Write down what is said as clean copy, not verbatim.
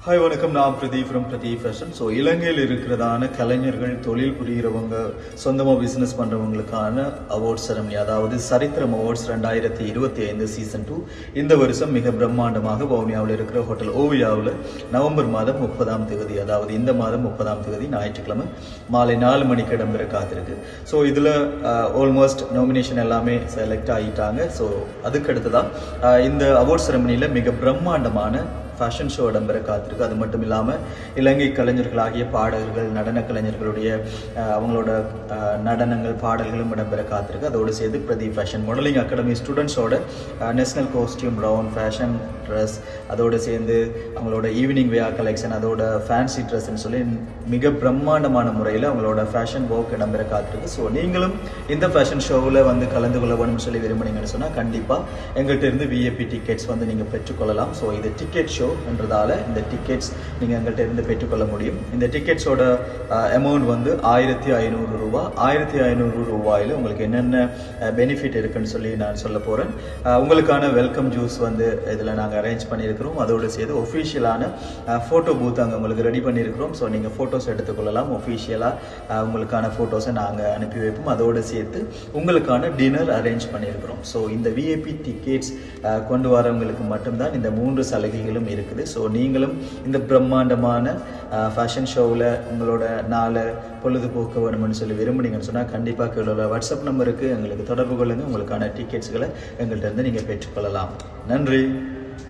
Hi வணக்கம், நான் Pradeep from Pradeep fashion. So இலங்கையில் இருக்கிறதான கலைஞர்கள், தொழில் புரிகிறவங்க, சொந்தமாக பிஸ்னஸ் பண்ணுறவங்களுக்கான அவார்ட் செரமனி, அதாவது சரித்திரம் அவார்ட்ஸ் 2025 சீசன் 2 இந்த வருஷம் மிக பிரம்மாண்டமாக வவுனியாவில் இருக்கிற ஹோட்டல் ஓவியாவில் நவம்பர் மாதம் 30ஆம் தேதி, அதாவது இந்த மாதம் 30ஆம் தேதி ஞாயிற்றுக்கிழமை மாலை 4 மணிக்கு இடம்பெற காத்திருக்கு. ஸோ இதில் ஆல்மோஸ்ட் நாமினேஷன் எல்லாமே செலக்ட் ஆகிட்டாங்க. ஸோ அதுக்கு அடுத்ததான் இந்த அவார்ட் செரமனியில் மிக பிரம்மாண்டமான ஃபேஷன் ஷோ இடம்பெற காத்திருக்கு. அது மட்டும் இல்லாமல் இலங்கை கலைஞர்களாகிய பாடகர்கள், நடன கலைஞர்களுடைய அவங்களோட நடனங்கள், பாடல்களும் இடம்பெற காத்திருக்கு. அதோடு சேர்த்து பிரதீப் ஃபேஷன் மாடலிங் அகாடமி ஸ்டூடெண்ட்ஸோட national costume, round fashion dress, அதோடு சேர்ந்து அவங்களோட ஈவினிங் வேர் கலெக்ஷன், அதோட ஃபேன்சி ட்ரெஸ்ன்னு சொல்லி மிக பிரம்மாண்டமான முறையில் அவங்களோட ஃபேஷன் ஒர்க் இடம்பெற காத்திருக்கு. ஸோ நீங்களும் இந்த ஃபேஷன் ஷோவில் வந்து கலந்து கொள்ள வேணும்னு சொல்லி விரும்புனீங்கன்னு சொன்னால் கண்டிப்பாக எங்கள்கிட்ட இருந்து விஐபி டிக்கெட்ஸ் வந்து நீங்கள் பெற்றுக்கொள்ளலாம். ஸோ இது டிக்கெட் ஷோ என்றதால இந்த டிக்கெட்ஸ் நீங்கள் எங்கள்கிட்ட இருந்து பெற்றுக்கொள்ள முடியும். இந்த டிக்கெட்ஸோட அமௌண்ட் வந்து 1500 ரூபா. 1500 ரூபாயில் உங்களுக்கு என்னென்ன பெனிஃபிட் இருக்குன்னு சொல்லி நான் சொல்ல போகிறேன். உங்களுக்கான வெல்கம் ஜூஸ் வந்து இதில் நாங்கள் அரேஞ்ச் பண்ணியிருக்கிறோம். அதோடு சேர்த்து ஒஃபிஷியலான ஃபோட்டோ பூத் அங்கே உங்களுக்கு ரெடி பண்ணியிருக்கிறோம். ஸோ நீங்கள் ஃபோட்டோஸ் எடுத்துக்கொள்ளலாம். ஒஃபிஷியலாக உங்களுக்கான ஃபோட்டோஸை நாங்கள் அனுப்பி வைப்போம். அதோடு சேர்த்து உங்களுக்கான டின்னர் அரேஞ்ச் பண்ணியிருக்கிறோம். ஸோ இந்த விஐபி டிக்கெட்ஸ் கொண்டு வரவங்களுக்கு மட்டும்தான் இந்த 3 சலுகைகளும் இருக்குது. ஸோ நீங்களும் இந்த பிரம்மாண்டமான ஃபேஷன் ஷோவில் உங்களோட நாளை பொழுதுபோக்க வேணும்னு சொல்லி விரும்புனீங்கன்னு சொன்னால் கண்டிப்பாக கீழே வாட்ஸ்அப் நம்பருக்கு எங்களுக்கு தொடர்பு கொள்ளுங்கள். உங்களுக்கான டிக்கெட்ஸ்களை எங்கள்கிட்ட இருந்து நீங்கள் பெற்றுக்கொள்ளலாம். நன்றி.